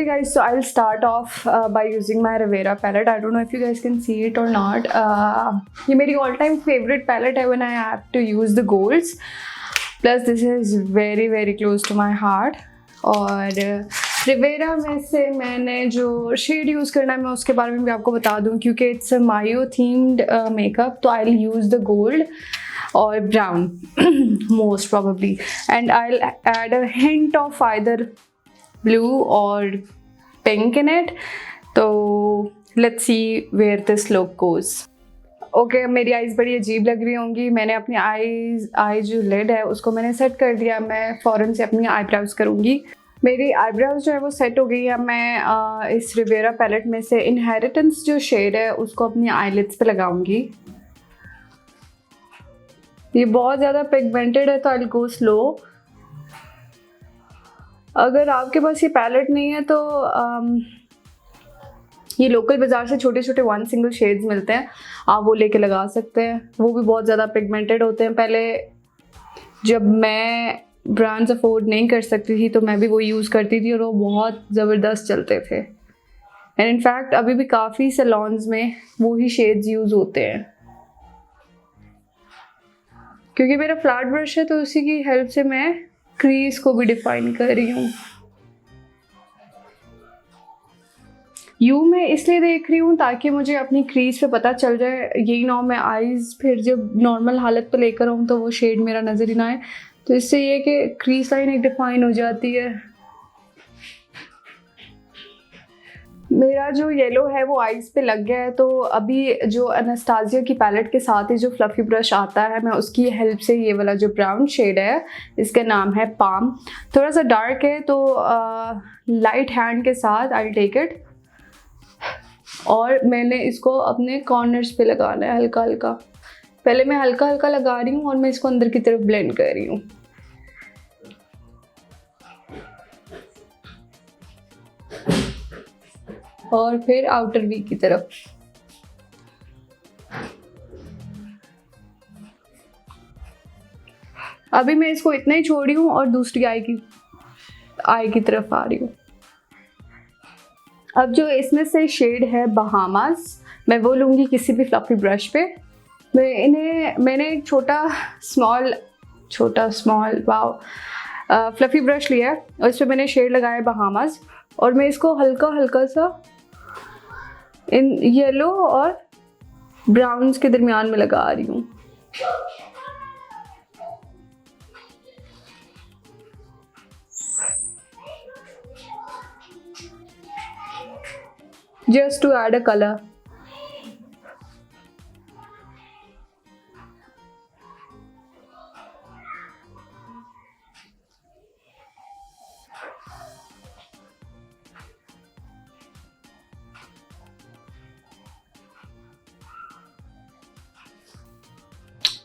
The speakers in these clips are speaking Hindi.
guys, so I'll start off by using my Rivera palette. I don't know if you guys can see it or not. ये मेरी all time favorite palette है when I have to use the golds. Plus this is very very close to my heart. और Rivera में से मैंने जो शेड यूज़ करना है मैं उसके बारे में भी आपको बता दूँ क्योंकि it's a Mayo themed makeup, तो I'll use the gold or brown most probably, and I'll add a hint of either blue or pink in it. तो let's see where this look goes. Okay मेरी आईज बड़ी अजीब लग रही होंगी. मैंने अपनी आई जो लिड है उसको मैंने सेट कर दिया. मैं फ़ौरन से अपनी आईब्राउज करूँगी. मेरी आईब्राउज जो है वो सेट हो गई है. मैं इस रिवेरा पैलेट में से इनहेरिटेंस जो शेड है उसको अपनी आईलिड्स पे लगाऊंगी. ये बहुत ज़्यादा पिगमेंटेड है तो आई विल गो स्लो. अगर आपके पास ये पैलेट नहीं है तो ये लोकल बाज़ार से छोटे छोटे 1 सिंगल शेड्स मिलते हैं, आप वो लेके लगा सकते हैं. वो भी बहुत ज़्यादा पिगमेंटेड होते हैं. पहले जब मैं ब्रांड्स अफोर्ड नहीं कर सकती थी तो मैं भी वो यूज़ करती थी और वो बहुत ज़बरदस्त चलते थे. एंड इनफैक्ट अभी भी काफ़ी सैलून्स में वो ही शेड्स यूज़ होते हैं. क्योंकि मेरा फ्लैट ब्रश है तो उसी की हेल्प से मैं क्रीज को भी डिफाइन कर रही हूँ. यू मैं इसलिए देख रही हूँ ताकि मुझे अपनी क्रीज पे पता चल जाए. यही ना मैं आईज फिर जब नॉर्मल हालत पे लेकर आऊँ तो वो शेड मेरा नज़र ही ना आए. तो इससे ये कि क्रीज लाइन एक डिफाइन हो जाती है. मेरा जो येलो है वो आईज पे लग गया है. तो अभी जो एनास्टासिया की पैलेट के साथ ही जो फ्लफी ब्रश आता है मैं उसकी हेल्प से ये वाला जो ब्राउन शेड है इसका नाम है पाम. थोड़ा सा डार्क है तो लाइट हैंड के साथ आई टेक इट और मैंने इसको अपने कॉर्नर्स पे लगाना है हल्का हल्का. पहले मैं हल्का हल्का लगा रही हूँ और मैं इसको अंदर की तरफ ब्लेंड कर रही हूँ. और फिर आउटर वी की तरफ. अभी मैं इसको इतना ही छोड़ रही हूँ और दूसरी आई की तरफ आ रही हूँ. अब जो इसमें से शेड है बहामास मैं वो लूँगी किसी भी फ्लफी ब्रश पे. मैंने एक छोटा स्मॉल वाओ फ्लफी ब्रश लिया है और इस पर मैंने शेड लगाया बहामास और मैं इसको हल्का हल्का सा इन येलो और ब्राउन्स के दरमियान में लगा रही हूँ. Just to add a color.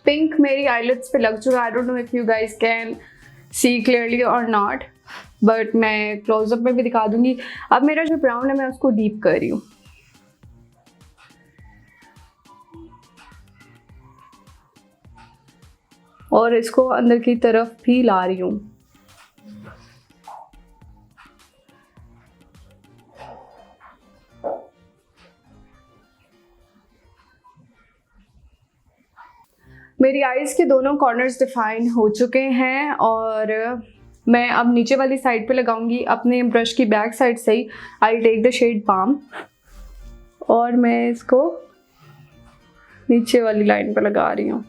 Pink मेरी आईलिड्स पे लग चुका. I don't know if you guys can see clearly और नॉट, बट मैं क्लोजअप में भी दिखा दूंगी. अब मेरा जो ब्राउन है मैं उसको डीप कर रही हूँ. और इसको अंदर की तरफ भी ला रही हूँ. मेरी आईज के दोनों कॉर्नर्स डिफाइन हो चुके हैं और मैं अब नीचे वाली साइड पे लगाऊंगी अपने ब्रश की बैक साइड से ही. I take the shade palm और मैं इसको नीचे वाली लाइन पे लगा रही हूँ.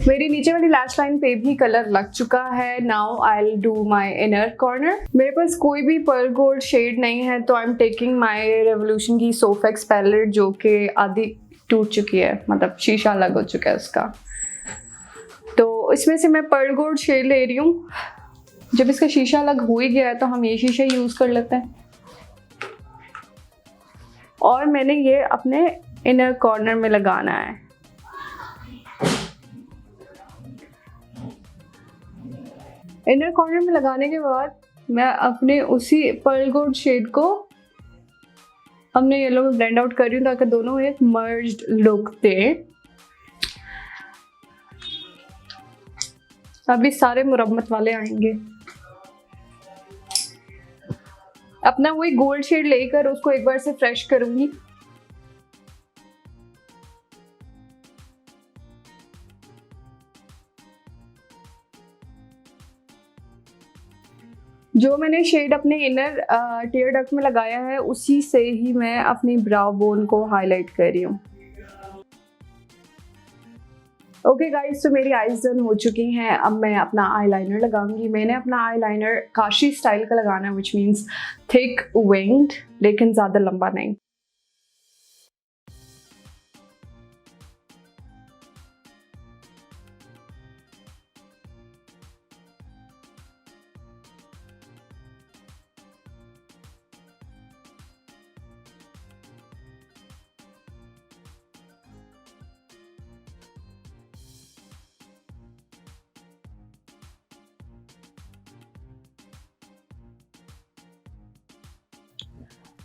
मेरी नीचे वाली लैश लाइन पे भी कलर लग चुका है. Now I will do my inner corner. मेरे पास कोई भी पर्ल गोल्ड शेड नहीं है तो I am taking my revolution की सोफेक्स पैलेट जो कि आधी टूट चुकी है, मतलब शीशा अलग हो चुका है उसका. तो इसमें से मैं पर्ल गोल्ड शेड ले रही हूँ. जब इसका शीशा अलग हो ही गया है तो हम ये शीशा यूज़ कर लेते हैं. और मैंने ये अपने इनर कॉर्नर में लगाना है. इनर कॉर्नर में लगाने के बाद मैं अपने उसी पर्ल गोल्ड शेड को अब मैं येलो में ब्लेंड आउट कर रही हूँ ताकि दोनों एक मर्ज्ड लुक दे। अभी सारे मुरम्मत वाले आएंगे। अपना वही गोल्ड शेड लेकर उसको एक बार से फ्रेश करूंगी। जो मैंने शेड अपने इनर टीयर डक्ट में लगाया है उसी से ही मैं अपनी ब्राउ बोन को हाईलाइट कर रही हूँ। ओके गाइस, तो मेरी आईज डन हो चुकी हैं। अब मैं अपना आईलाइनर लगाऊंगी। मैंने अपना आईलाइनर काशी स्टाइल का लगाना है, विच मीन्स थिक विंग्ड, लेकिन ज़्यादा लंबा नहीं।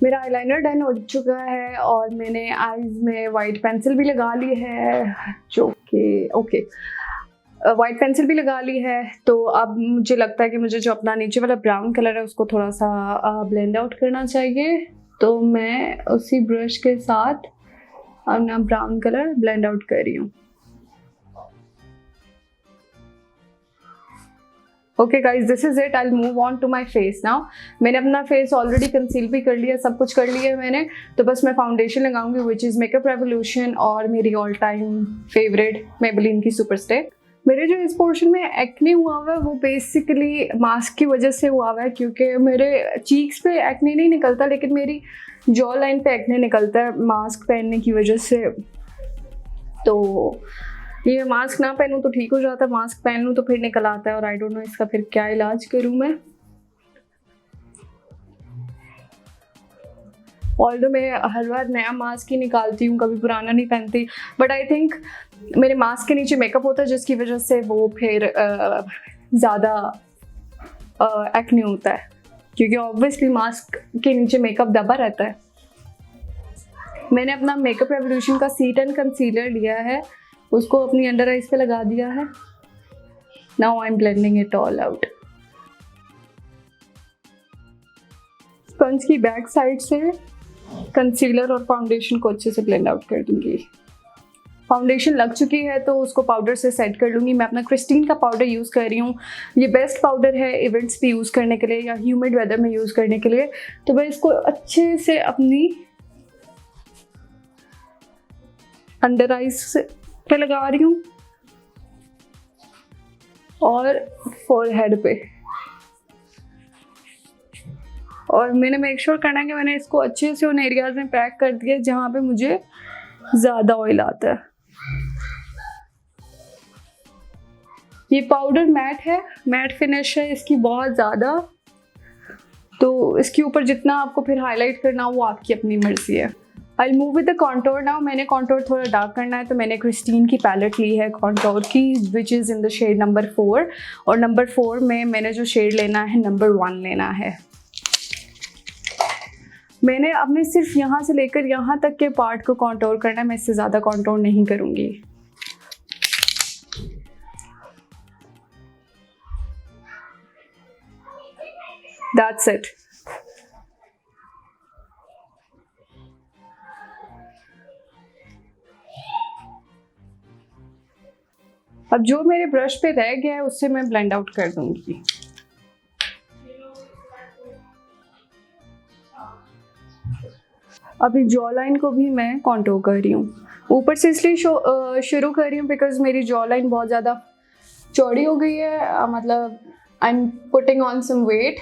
मेरा आईलाइनर डन हो चुका है और मैंने आईज में वाइट पेंसिल भी लगा ली है, जो कि ओके वाइट पेंसिल भी लगा ली है। तो अब मुझे लगता है कि मुझे जो अपना नीचे वाला ब्राउन कलर है उसको थोड़ा सा ब्लेंड आउट करना चाहिए। तो मैं उसी ब्रश के साथ अपना ब्राउन कलर ब्लेंड आउट कर रही हूँ। Okay guys, this is it. I move on to my face now. मैंने अपना फेस ऑलरेडी कंसील भी कर लिया, सब कुछ कर लिया है मैंने। तो बस मैं फाउंडेशन लगाऊंगी विच इज़ मेकअप रेवोल्यूशन और मेरी ऑल टाइम फेवरेट मेबेलिन की सुपर स्टे। मेरे जो इस पोर्शन में एक्ने हुआ हुआ है वो बेसिकली मास्क की वजह से हुआ हुआ है, क्योंकि मेरे चीक्स पे एक्ने नहीं निकलता लेकिन मेरी जॉ लाइन पे एक्ने निकलता है मास्क पहनने की वजह से। तो ये मास्क ना पहनूं तो ठीक हो जाता है, मास्क पहन लूं तो फिर निकल आता है और आई डोंट नो इसका फिर क्या इलाज करूं मैं। ऑल्दो मैं हर बार नया मास्क ही निकालती हूँ, कभी पुराना नहीं पहनती, बट आई थिंक मेरे मास्क के नीचे मेकअप होता है जिसकी वजह से वो फिर ज़्यादा एक्ने होता है, क्योंकि ऑब्वियसली मास्क के नीचे मेकअप दबा रहता है। मैंने अपना मेकअप रेवोल्यूशन का C10 कंसीलर लिया है, उसको अपनी अंडर आइज पे लगा दिया है। Now I am blending it all out. Sponge की बैक साइड से कंसीलर और फाउंडेशन को अच्छे से ब्लेंड आउट कर दूंगी। फाउंडेशन लग चुकी है तो उसको पाउडर से सेट कर लूँगी। मैं अपना क्रिस्टीन का पाउडर यूज़ कर रही हूँ। ये बेस्ट पाउडर है इवेंट्स पे यूज़ करने के लिए या ह्यूमिड वेदर में यूज़ करने के लिए। तो मैं इसको अच्छे से अपनी अंडर आइज पे लगा रही हूँ और फोरहेड पे, और मैंने मेक श्योर करना है कि मैंने इसको अच्छे से उन एरियाज में पैक कर दिया जहाँ पे मुझे ज़्यादा ऑयल आता है। ये पाउडर मैट है, मैट फिनिश है इसकी बहुत ज़्यादा, तो इसके ऊपर जितना आपको फिर हाईलाइट करना वो आपकी अपनी मर्जी है। I move with the contour now. मैंने कॉन्टोर थोड़ा डार्क करना है तो मैंने क्रिस्टीन की पैलेट ली है कॉन्टोर की, which is in the shade number 4, और नंबर 4 में मैंने जो शेड लेना है नंबर 1 लेना है। मैंने अपने सिर्फ यहाँ से लेकर यहाँ तक के पार्ट को कॉन्टोर करना है, मैं इससे ज़्यादा कॉन्टोर नहीं करूँगी। That's it. अब जो मेरे ब्रश पे रह गया है उससे मैं ब्लेंड आउट कर दूंगी। अभी जॉ लाइन को भी मैं कॉन्टोर कर रही हूँ। ऊपर से इसलिए शुरू कर रही हूँ बिकॉज मेरी जॉ लाइन बहुत ज़्यादा चौड़ी हो गई है, मतलब I am putting on some weight,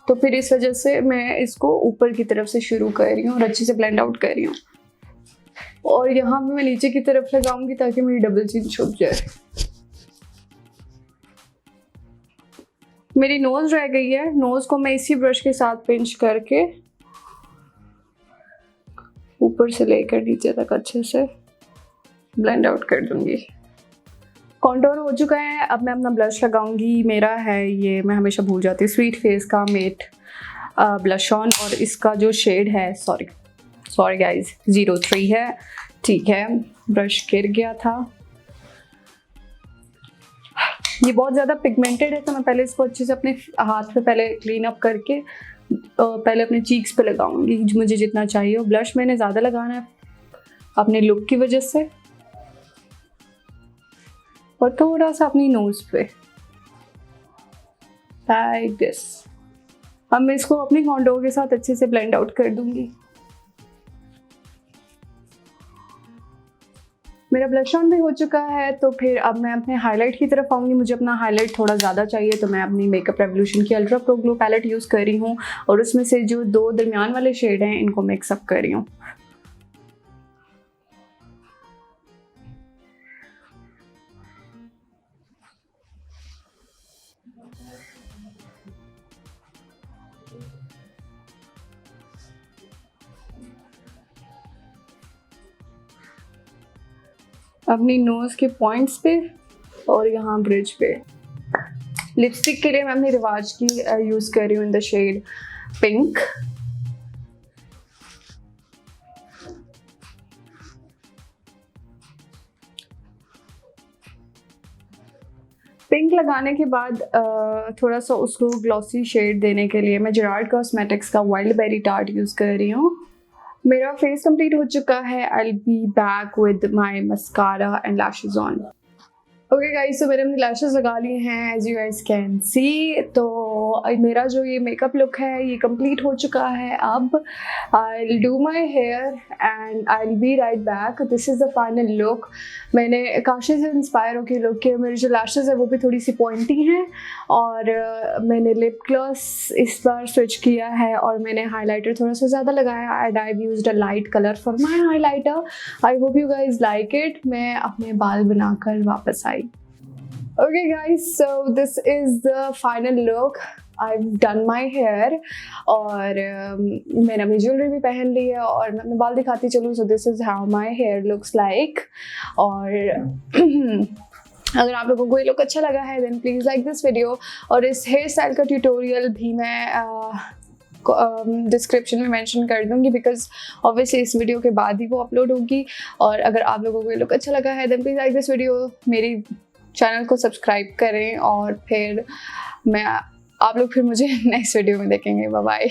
तो फिर इस वजह से मैं इसको ऊपर की तरफ से शुरू कर रही हूँ और अच्छे से ब्लेंड आउट कर रही हूँ। और यहाँ पे मैं नीचे की तरफ लगाऊंगी ताकि मेरी डबल चिन छुप जाए। मेरी नोज रह गई है, नोज को मैं इसी ब्रश के साथ पिंच करके ऊपर से लेकर नीचे तक अच्छे से ब्लेंड आउट कर दूंगी। कॉन्टोर हो चुका है, अब मैं अपना ब्लश लगाऊंगी। मेरा है ये, मैं हमेशा भूल जाती हूँ, स्वीट फेस का मेट ब्लश ऑन, और इसका जो शेड है सॉरी गाइज 03 है, ठीक है। ब्रश गिर गया था, ये बहुत ज़्यादा पिगमेंटेड है तो मैं पहले इसको अच्छे से अपने हाथ पे पहले क्लीन अप करके पहले अपने चीक्स पे लगाऊंगी मुझे जितना चाहिए। ब्लश मैंने ज़्यादा लगाना है अपने लुक की वजह से, और थोड़ा सा अपनी नोज पे लाइक दिस। अब मैं इसको अपने कॉन्टोर के साथ अच्छे से ब्लेंड आउट कर दूंगी। मेरा ब्लश ऑन भी हो चुका है, तो फिर अब मैं अपने हाईलाइट की तरफ आऊँगी। मुझे अपना हाईलाइट थोड़ा ज़्यादा चाहिए तो मैं अपनी मेकअप रेवोल्यूशन की Ultra Pro Glow palette use कर रही हूँ और उसमें से जो 2 दरमियान वाले शेड हैं इनको मिक्सअप कर रही हूँ। अपनी नोज के पॉइंट्स पे और यहाँ ब्रिज पे। लिपस्टिक के लिए मैं अपनी रिवाज की यूज़ कर रही हूँ in the shade pink. Pink लगाने के बाद थोड़ा सा उसको ग्लॉसी शेड देने के लिए मैं जेराड कॉस्मेटिक्स का वाइल्ड बेरी टार्ट यूज़ कर रही हूँ। मेरा फेस कंप्लीट हो चुका है। I will be back with my mascara and lashes on. Okay guys, तो मैंने अपनी लैशेस लगा लिए हैं as you guys can see. तो मेरा जो ये मेकअप लुक है ये कंप्लीट हो चुका है। अब I will do my hair and I will be right back. This is the final look. मैंने काशी से इंस्पायर होकर लुक किया। मेरी जो लैशेस है वो भी थोड़ी सी पॉइंटी हैं और मैंने लिप ग्लॉस इस बार स्विच किया है और मैंने हाइलाइटर थोड़ा सा ज़्यादा लगाया and I used a light colour for my highlighter. I hope you guys like it. मैं अपने बाल बनाकर वापस आई। Okay guys, so this is the final look. I've done my hair और मैंने अपनी ज्वेलरी भी पहन ली है और मैं अपने बाल दिखाती चलूँ। So this is how my hair looks like। और अगर आप लोगों को ये लुक अच्छा लगा है then please like this video। और इस हेयर स्टाइल का ट्यूटोरियल भी मैं डिस्क्रिप्शन में मेंशन कर दूंगी बिकॉज ऑब्वियसली इस वीडियो के बाद ही वो अपलोड होगी। और अगर आप लोगों को ये लुक अच्छा लगा है then please like this video। मेरी चैनल को सब्सक्राइब करें और फिर आप लोग फिर मुझे नेक्स्ट वीडियो में देखेंगे। Bye bye.